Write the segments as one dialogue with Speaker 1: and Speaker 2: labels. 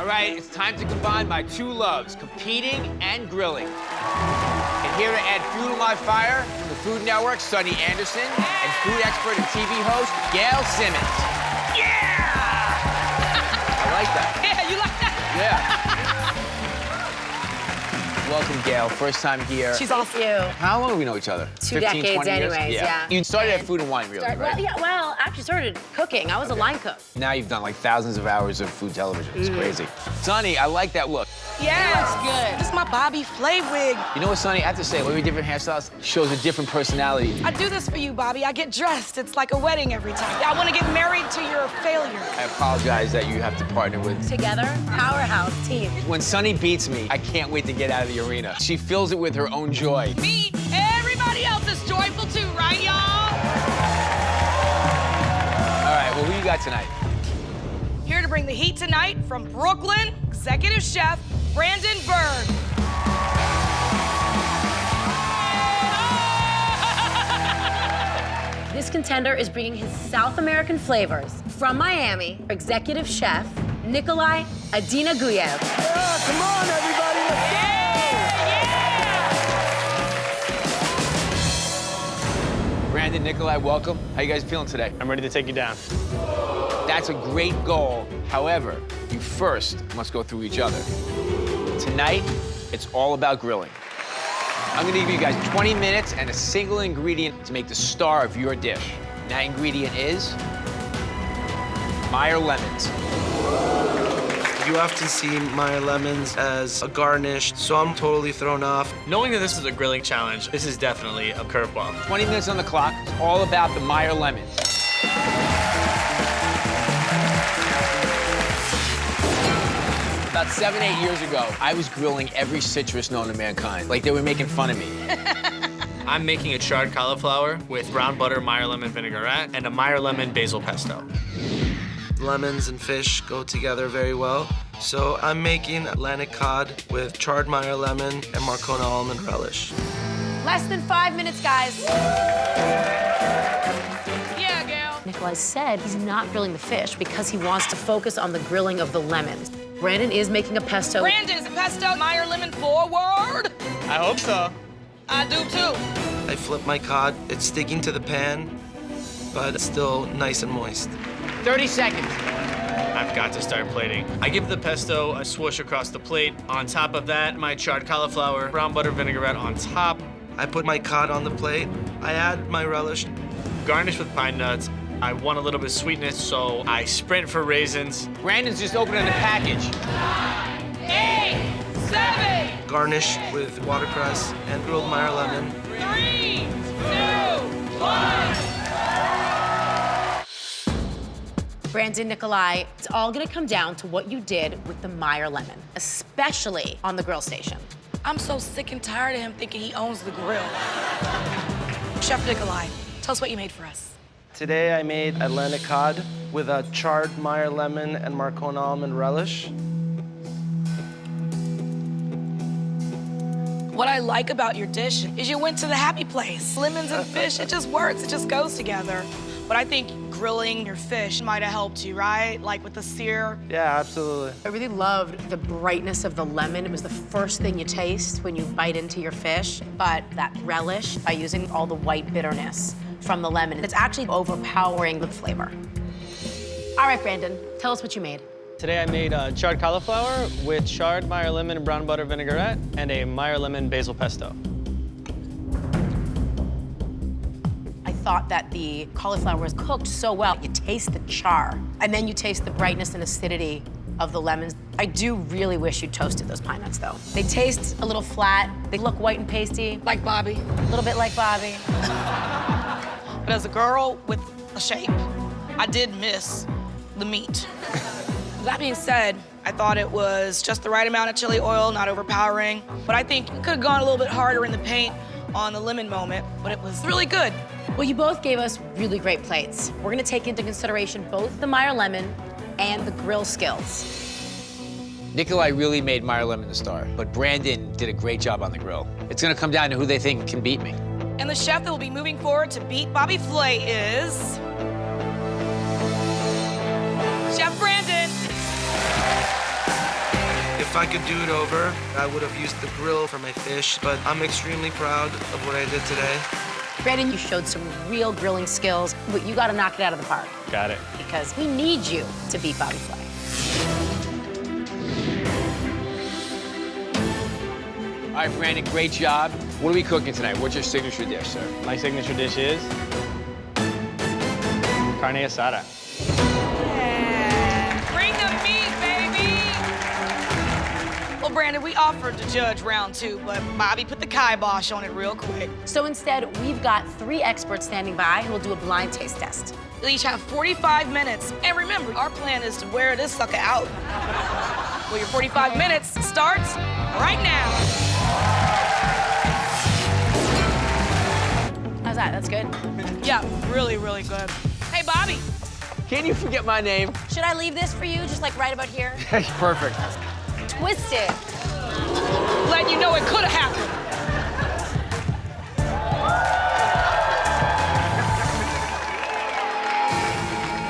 Speaker 1: All right, it's time to combine my two loves, competing and grilling. And here to add fuel to my fire, from the Food Network, Sonny Anderson, and food expert and TV host, Gail Simmons.
Speaker 2: Yeah!
Speaker 1: I like that.
Speaker 2: Yeah, you like that?
Speaker 1: Yeah. Welcome, Gail. First time here.
Speaker 3: She's awesome.
Speaker 1: How long do we know each other?
Speaker 3: 2
Speaker 1: 15,
Speaker 3: decades
Speaker 1: 20 years?
Speaker 3: anyways, yeah.
Speaker 1: You started at Food and Wine, really, right?
Speaker 3: Well, actually started cooking. I was a line cook.
Speaker 1: Now you've done like thousands of hours of food television. It's crazy. Sonny, I like that look.
Speaker 2: Yeah, it's good. This is my Bobby Flay wig.
Speaker 1: You know what, Sonny? I have to say, every different hairstyles shows a different personality.
Speaker 2: I do this for you, Bobby. I get dressed. It's like a wedding every time. I want to get married to your failure.
Speaker 1: I apologize that you have to partner with.
Speaker 3: Together, powerhouse team.
Speaker 1: When Sonny beats me, I can't wait to get out of the arena. She fills it with her own joy.
Speaker 2: Me, everybody else is joyful too, right, y'all?
Speaker 1: All right, well, who you got tonight?
Speaker 2: Here to bring the heat tonight from Brooklyn, executive chef Brandon Byrd.
Speaker 3: This contender is bringing his South American flavors from Miami, executive chef Nicolay Adinaguev.
Speaker 4: Yeah, come on, everybody, let's go!
Speaker 1: Brandon, Nicolay, welcome. How you guys feeling today?
Speaker 5: I'm ready to take you down.
Speaker 1: That's a great goal. However, you first must go through each other. Tonight, it's all about grilling. I'm gonna give you guys 20 minutes and a single ingredient to make the star of your dish. And that ingredient is Meyer lemons.
Speaker 4: You often see Meyer lemons as a garnish, so I'm totally thrown off.
Speaker 5: Knowing that this is a grilling challenge, this is definitely a curveball.
Speaker 1: 20 minutes on the clock. It's all about the Meyer lemons. About 7, 8 years ago, I was grilling every citrus known to mankind. Like they were making fun of me.
Speaker 5: I'm making a charred cauliflower with brown butter Meyer lemon vinaigrette and a Meyer lemon basil pesto.
Speaker 4: Lemons and fish go together very well, so I'm making Atlantic cod with charred Meyer lemon and Marcona almond relish.
Speaker 3: Less than 5 minutes, guys.
Speaker 2: Yeah, Gail.
Speaker 3: Nicolay said he's not grilling the fish because he wants to focus on the grilling of the lemons. Brandon is making a pesto.
Speaker 2: Brandon, is it pesto Meyer lemon forward?
Speaker 5: I hope so.
Speaker 2: I do too.
Speaker 4: I flip my cod. It's sticking to the pan, but it's still nice and moist.
Speaker 1: 30 seconds.
Speaker 5: I've got to start plating. I give the pesto a swoosh across the plate. On top of that, my charred cauliflower, brown butter vinaigrette on top.
Speaker 4: I put my cod on the plate. I add my relish.
Speaker 5: Garnish with pine nuts. I want a little bit of sweetness, so I sprint for raisins.
Speaker 1: Brandon's just opening the package.
Speaker 2: 8, 7,
Speaker 4: Garnish with watercress and grilled Meyer lemon.
Speaker 2: 3, 2, 1.
Speaker 3: Brandon, Nicolay, it's all gonna come down to what you did with the Meyer lemon, especially on the grill station.
Speaker 2: I'm so sick and tired of him thinking he owns the grill. Chef Nicolay, tell us what you made for us.
Speaker 4: Today I made Atlantic cod with a charred Meyer lemon and Marcona almond relish.
Speaker 2: What I like about your dish is you went to the happy place. Lemons and fish, it just works, it just goes together. But I think grilling your fish might have helped you, right? Like with the sear.
Speaker 4: Yeah, absolutely.
Speaker 3: I really loved the brightness of the lemon. It was the first thing you taste when you bite into your fish, but that relish by using all the white bitterness from the lemon, it's actually overpowering the flavor. All right, Brandon, tell us what you made.
Speaker 5: Today I made charred cauliflower with charred Meyer lemon and brown butter vinaigrette and a Meyer lemon basil pesto.
Speaker 3: I thought that the cauliflower was cooked so well. You taste the char, and then you taste the brightness and acidity of the lemons. I do really wish you toasted those pine nuts, though. They taste a little flat. They look white and pasty.
Speaker 2: Like Bobby.
Speaker 3: A little bit like Bobby.
Speaker 2: But as a girl with a shape, I did miss the meat. That being said, I thought it was just the right amount of chili oil, not overpowering. But I think it could have gone a little bit harder in the paint on the lemon moment, but it was really good.
Speaker 3: Well, you both gave us really great plates. We're gonna take into consideration both the Meyer lemon and the grill skills.
Speaker 1: Nicolay really made Meyer lemon the star, but Brandon did a great job on the grill. It's gonna come down to who they think can beat me.
Speaker 2: And the chef that will be moving forward to Beat Bobby Flay is... Chef Brandon.
Speaker 4: I could do it over, I would have used the grill for my fish, but I'm extremely proud of what I did today.
Speaker 3: Brandon, you showed some real grilling skills, but you gotta knock it out of the park.
Speaker 5: Got it.
Speaker 3: Because we need you to beat Bobby Flay.
Speaker 1: All right, Brandon, great job. What are we cooking tonight? What's your signature dish, sir?
Speaker 5: My signature dish is Carne Asada.
Speaker 2: And bring the meat, baby! Well, Brandon, we offered to judge round 2, but Bobby put the kibosh on it real quick.
Speaker 3: So instead, we've got 3 experts standing by who will do a blind taste test.
Speaker 2: You'll each have 45 minutes. And remember, our plan is to wear this sucker out. Well, your 45 minutes starts right now.
Speaker 3: How's that? That's good?
Speaker 2: Yeah, really, really good. Hey, Bobby.
Speaker 1: Can you forget my name?
Speaker 3: Should I leave this for you, just like right about here?
Speaker 1: Perfect.
Speaker 3: Twist it.
Speaker 2: Letting you know it could have happened.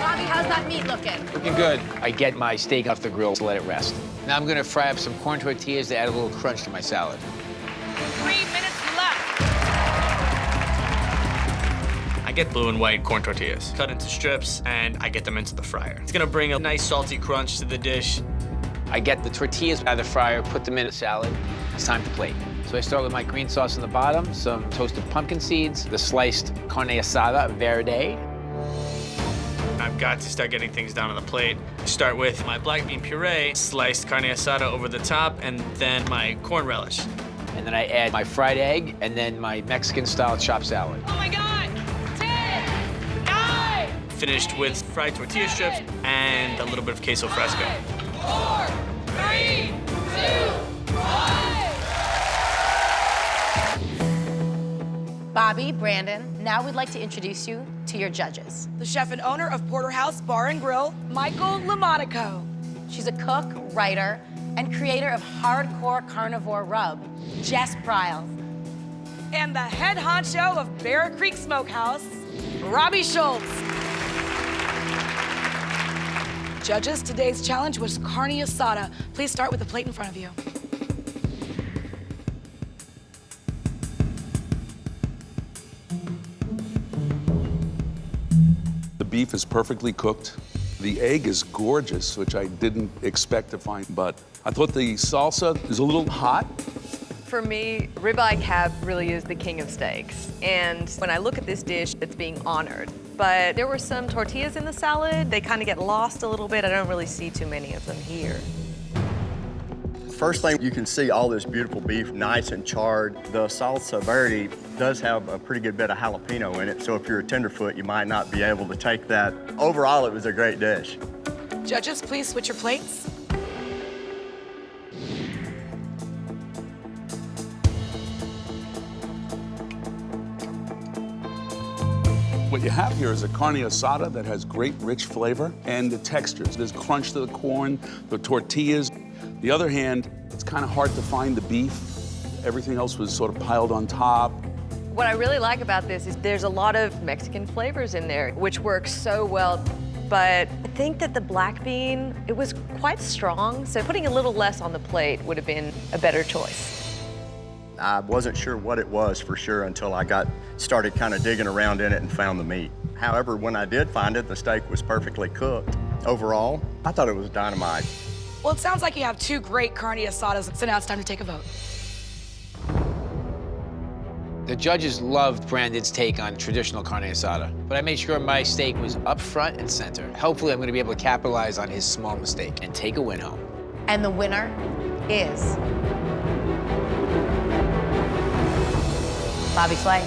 Speaker 3: Bobby, how's that meat looking?
Speaker 1: Looking good. I get my steak off the grill to let it rest. Now I'm gonna fry up some corn tortillas to add a little crunch to my salad.
Speaker 2: 3 minutes left.
Speaker 5: I get blue and white corn tortillas, cut into strips, and I get them into the fryer. It's gonna bring a nice salty crunch to the dish.
Speaker 1: I get the tortillas out of the fryer, put them in a salad. It's time to plate. So I start with my green sauce on the bottom, some toasted pumpkin seeds, the sliced Carne Asada Verde.
Speaker 5: I've got to start getting things down on the plate. Start with my black bean puree, sliced Carne Asada over the top, and then my corn relish.
Speaker 1: And then I add my fried egg, and then my Mexican-style chopped salad.
Speaker 2: Oh my God. 10, 9,
Speaker 5: Finished with fried tortilla strips and a little bit of queso fresco.
Speaker 2: 4, 3, 2, 1.
Speaker 3: Bobby, Brandon, now we'd like to introduce you to your judges.
Speaker 2: The chef and owner of Porterhouse Bar and Grill, Michael LaMonaco.
Speaker 3: She's a cook, writer, and creator of hardcore carnivore rub, Jess Pryles.
Speaker 2: And the head honcho of Bear Creek Smokehouse, Robbie Schultz. Judges, today's challenge was Carne Asada. Please start with the plate in front of you.
Speaker 6: The beef is perfectly cooked. The egg is gorgeous, which I didn't expect to find, but I thought the salsa is a little hot.
Speaker 7: For me, ribeye cab really is the king of steaks. And when I look at this dish, it's being honored. But there were some tortillas in the salad. They kind of get lost a little bit. I don't really see too many of them here.
Speaker 8: First thing, you can see all this beautiful beef, nice and charred. The salsa verde does have a pretty good bit of jalapeno in it, so if you're a tenderfoot, you might not be able to take that. Overall, it was a great dish.
Speaker 2: Judges, please switch your plates.
Speaker 6: What you have here is a carne asada that has great rich flavor and the textures. There's crunch to the corn, the tortillas. The other hand, it's kind of hard to find the beef. Everything else was sort of piled on top.
Speaker 7: What I really like about this is there's a lot of Mexican flavors in there, which works so well. But I think that the black bean, it was quite strong, so putting a little less on the plate would have been a better choice.
Speaker 8: I wasn't sure what it was for sure until I started kind of digging around in it and found the meat. However, when I did find it, the steak was perfectly cooked. Overall, I thought it was dynamite.
Speaker 2: Well, it sounds like you have 2 great carne asadas, so now it's time to take a vote.
Speaker 1: The judges loved Brandon's take on traditional carne asada, but I made sure my steak was up front and center. Hopefully, I'm gonna be able to capitalize on his small mistake and take a win home.
Speaker 3: And the winner is Bobby Flay.